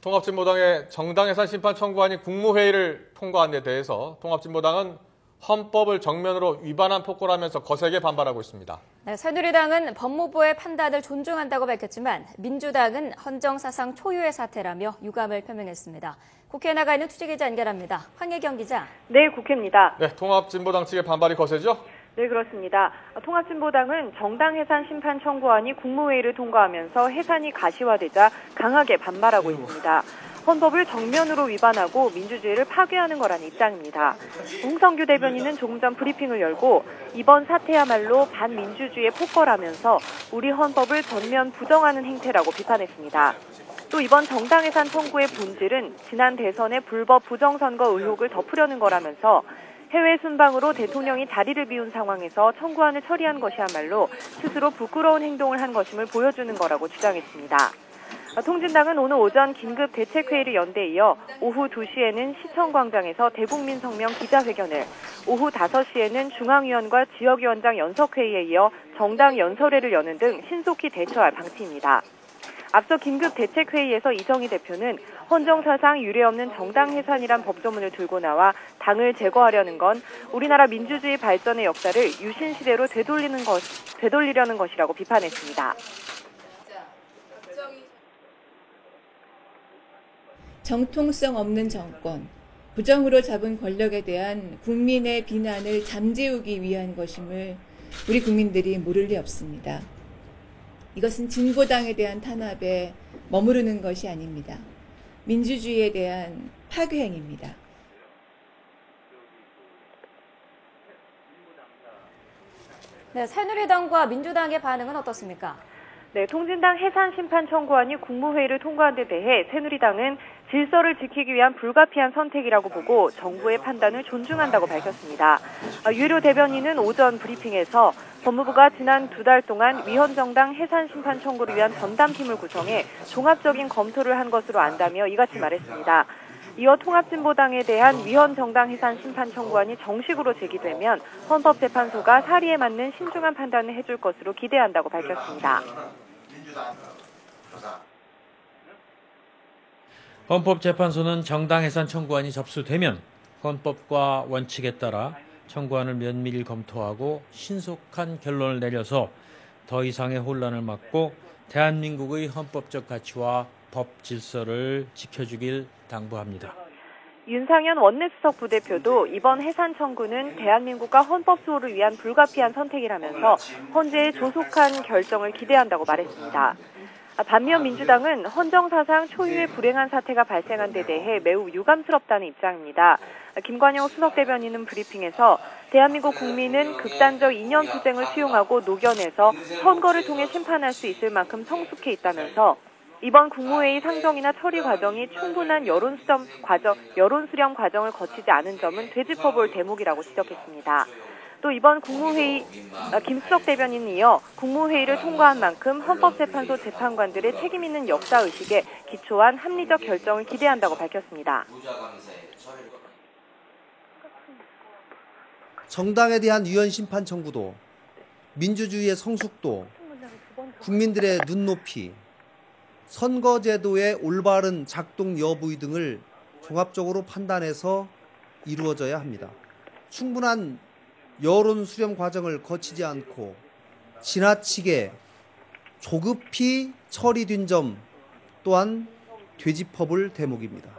통합진보당의 정당 해산 심판 청구안이 국무회의를 통과한 데 대해서 통합진보당은 헌법을 정면으로 위반한 폭거라면서 거세게 반발하고 있습니다. 네, 새누리당은 법무부의 판단을 존중한다고 밝혔지만 민주당은 헌정사상 초유의 사태라며 유감을 표명했습니다. 국회에 나가 있는 취재기자 연결합니다. 황혜경 기자. 네, 국회입니다. 네, 통합진보당 측의 반발이 거세죠? 네, 그렇습니다. 통합진보당은 정당 해산 심판 청구안이 국무회의를 통과하면서 해산이 가시화되자 강하게 반발하고 있습니다. 헌법을 정면으로 위반하고 민주주의를 파괴하는 거라는 입장입니다. 홍성규 대변인은 조금 전 브리핑을 열고 이번 사태야말로 반민주주의의 폭거라면서 우리 헌법을 전면 부정하는 행태라고 비판했습니다. 또 이번 정당 해산 청구의 본질은 지난 대선의 불법 부정선거 의혹을 덮으려는 거라면서 해외 순방으로 대통령이 자리를 비운 상황에서 청구안을 처리한 것이야말로 스스로 부끄러운 행동을 한 것임을 보여주는 거라고 주장했습니다. 통진당은 오늘 오전 긴급 대책회의를 연 데 이어 오후 2시에는 시청광장에서 대국민 성명 기자회견을, 오후 5시에는 중앙위원과 지역위원장 연석회의에 이어 정당 연설회를 여는 등 신속히 대처할 방침입니다. 앞서 긴급 대책회의에서 이정희 대표는 헌정사상 유례없는 정당 해산이란 법조문을 들고 나와 당을 제거하려는 건 우리나라 민주주의 발전의 역사를 유신시대로 되돌리려는 것이라고 비판했습니다. 정통성 없는 정권, 부정으로 잡은 권력에 대한 국민의 비난을 잠재우기 위한 것임을 우리 국민들이 모를 리 없습니다. 이것은 진보당에 대한 탄압에 머무르는 것이 아닙니다. 민주주의에 대한 파괴행위입니다. 네, 새누리당과 민주당의 반응은 어떻습니까? 네, 통진당 해산 심판 청구안이 국무회의를 통과한 데 대해 새누리당은 질서를 지키기 위한 불가피한 선택이라고 보고 정부의 판단을 존중한다고 밝혔습니다. 유일호 대변인은 오전 브리핑에서 법무부가 지난 2달 동안 위헌정당 해산 심판 청구를 위한 전담팀을 구성해 종합적인 검토를 한 것으로 안다며 이같이 말했습니다. 이어 통합진보당에 대한 위헌정당 해산 심판 청구안이 정식으로 제기되면 헌법재판소가 사리에 맞는 신중한 판단을 해줄 것으로 기대한다고 밝혔습니다. 헌법재판소는 정당 해산 청구안이 접수되면 헌법과 원칙에 따라 청구안을 면밀히 검토하고 신속한 결론을 내려서 더 이상의 혼란을 막고 대한민국의 헌법적 가치와 법 질서를 지켜주길 당부합니다. 윤상현 원내수석 부대표도 이번 해산 청구는 대한민국과 헌법 수호를 위한 불가피한 선택이라면서 헌재의 조속한 결정을 기대한다고 말했습니다. 반면 민주당은 헌정사상 초유의 불행한 사태가 발생한 데 대해 매우 유감스럽다는 입장입니다. 김관영 수석대변인은 브리핑에서 대한민국 국민은 극단적 이념 투쟁을 수용하고 녹여내서 선거를 통해 심판할 수 있을 만큼 성숙해 있다면서 이번 국무회의 상정이나 처리 과정이 충분한 여론 수렴 과정을 거치지 않은 점은 되짚어볼 대목이라고 지적했습니다. 또 이번 국무회의, 김수석 대변인은 이어 국무회의를 통과한 만큼 헌법재판소 재판관들의 책임 있는 역사의식에 기초한 합리적 결정을 기대한다고 밝혔습니다. 정당에 대한 위헌 심판 청구도, 민주주의의 성숙도, 국민들의 눈높이, 선거제도의 올바른 작동 여부 등을 종합적으로 판단해서 이루어져야 합니다. 충분한 여론 수렴 과정을 거치지 않고 지나치게 조급히 처리된 점 또한 되짚어볼 대목입니다.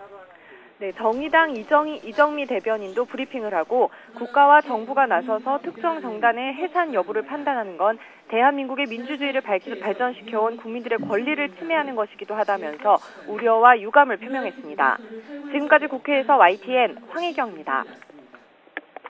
네, 정의당 이정미 대변인도 브리핑을 하고 국가와 정부가 나서서 특정 정당의 해산 여부를 판단하는 건 대한민국의 민주주의를 발전시켜온 국민들의 권리를 침해하는 것이기도 하다면서 우려와 유감을 표명했습니다. 지금까지 국회에서 YTN 황혜경입니다.